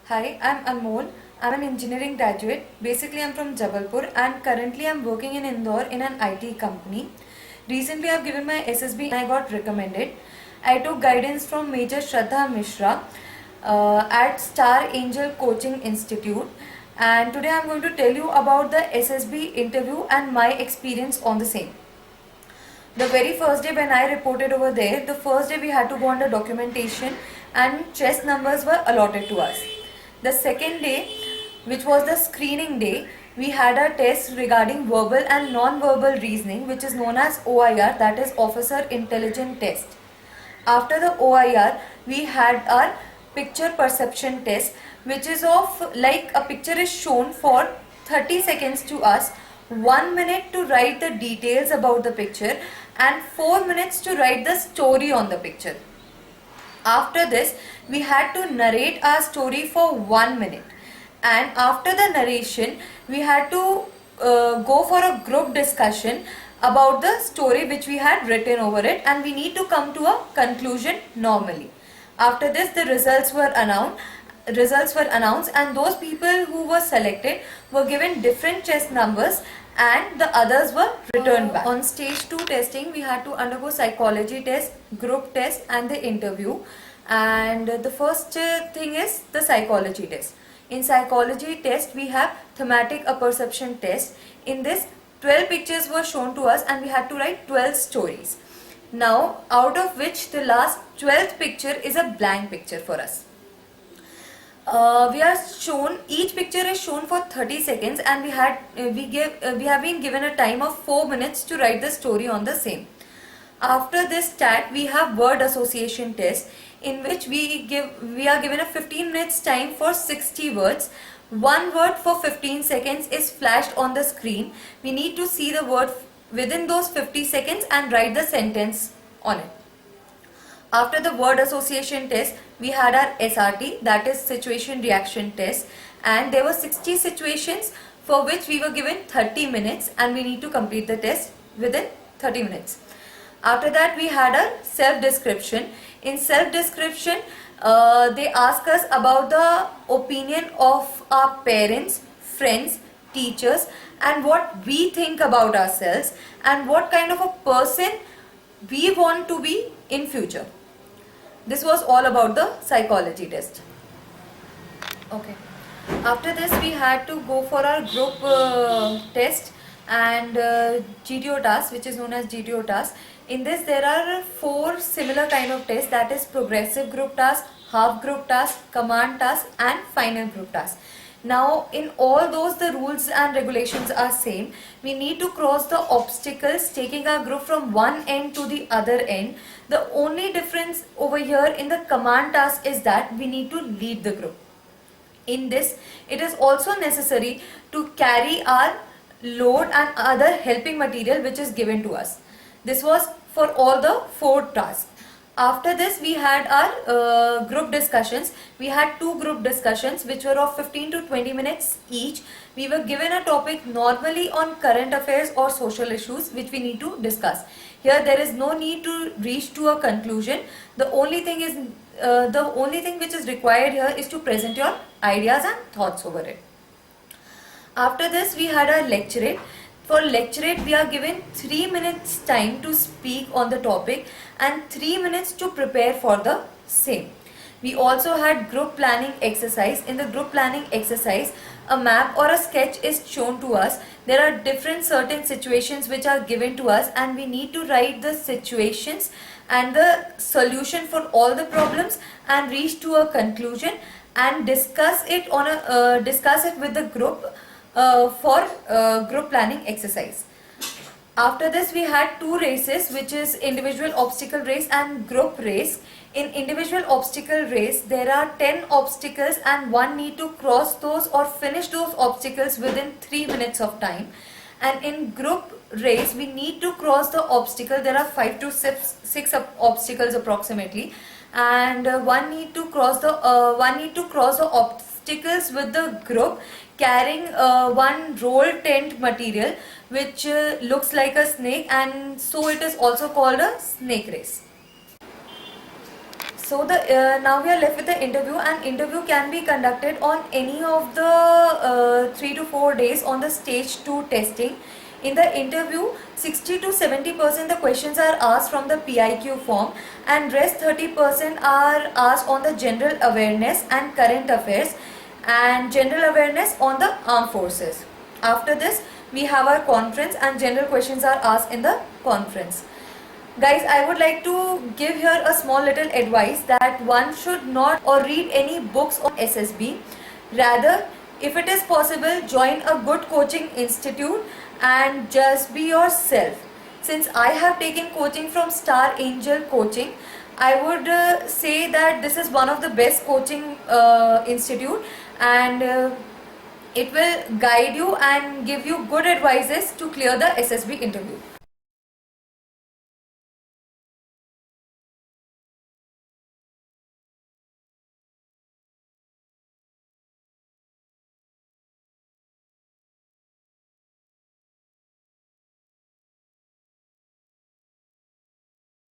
Hi, I'm Anmol. I'm an engineering graduate. Basically, I'm from Jabalpur and currently I'm working in Indore in an IT company. Recently, I've given my SSB and I got recommended. I took guidance from Major Shraddha Mishra at Star Angel Coaching Institute, and today I'm going to tell you about the SSB interview and my experience on the same. The very first day when I reported over there, the first day we had to go under documentation and chest numbers were allotted to us. The second day, which was the screening day, we had a test regarding verbal and non-verbal reasoning, which is known as OIR, that is Officer Intelligence Test. After the OIR, we had our picture perception test, which is of like a picture is shown for 30 seconds to us, 1 minute to write the details about the picture, and 4 minutes to write the story on the picture. After this, we had to narrate our story for 1 minute, and after the narration, we had to go for a group discussion about the story which we had written over it, and we need to come to a conclusion normally. After this, the results were announced and those people who were selected were given different chest numbers and the others were returned back. On stage 2 testing, we had to undergo psychology test, group test and the interview. And the first thing is the psychology test. In psychology test, we have thematic apperception test. In this, 12 pictures were shown to us and we had to write 12 stories. Now, out of which the last 12th picture is a blank picture for us. Each picture is shown for 30 seconds and we have been given a time of 4 minutes to write the story on the same. After this stat, we have word association test, in which we are given a 15 minutes time for 60 words. One word for 15 seconds is flashed on the screen. We need to see the word within those 50 seconds and write the sentence on it. After the word association test, we had our SRT, that is situation reaction test, and there were 60 situations for which we were given 30 minutes and we need to complete the test within 30 minutes. After that, we had a self-description. In self-description, they ask us about the opinion of our parents, friends, teachers, and what we think about ourselves and what kind of a person we want to be in future. This was all about the psychology test. Okay. After this, we had to go for our group test and GTO task, which is known as GTO task. In this, there are 4 similar kind of tests, that is progressive group task, half group task, command task and final group task. Now, in all those, the rules and regulations are same. We need to cross the obstacles, taking our group from one end to the other end. The only difference over here in the command task is that we need to lead the group. In this, it is also necessary to carry our load and other helping material which is given to us. This was for all the 4 tasks. After this, we had our group discussions. We had 2 group discussions which were of 15 to 20 minutes each. We were given a topic normally on current affairs or social issues which we need to discuss. Here there is no need to reach to a conclusion. The only thing which is required here is to present your ideas and thoughts over it. After this, we had our lecturate. For lecturate, we are given 3 minutes time to speak on the topic and 3 minutes to prepare for the same. We also had group planning exercise. In the group planning exercise, a map or a sketch is shown to us. There are different certain situations which are given to us and we need to write the situations and the solution for all the problems and reach to a conclusion and discuss it with the group for group planning exercise. After this, we had 2 races, which is individual obstacle race and group race. In individual obstacle race, there are 10 obstacles and one need to cross those or finish those obstacles within 3 minutes of time. And in group race, we need to cross the obstacle. There are 5 to 6 obstacles approximately, and one need to cross the obstacles with the group, carrying one roll tent material which looks like a snake, and so it is also called a snake race. So now we are left with the interview, and interview can be conducted on any of the 3 to 4 days on the stage 2 testing. In the interview, 60 to 70% the questions are asked from the PIQ form, and rest 30% are asked on the general awareness and current affairs, and general awareness on the armed forces. After this, we have our conference, and general questions are asked in the conference. Guys, I would like to give here a small little advice that one should not or read any books on SSB. Rather, if it is possible, join a good coaching institute and just be yourself. Since I have taken coaching from Star Angel Coaching, I would say that this is one of the best coaching institute, and it will guide you and give you good advices to clear the SSB interview.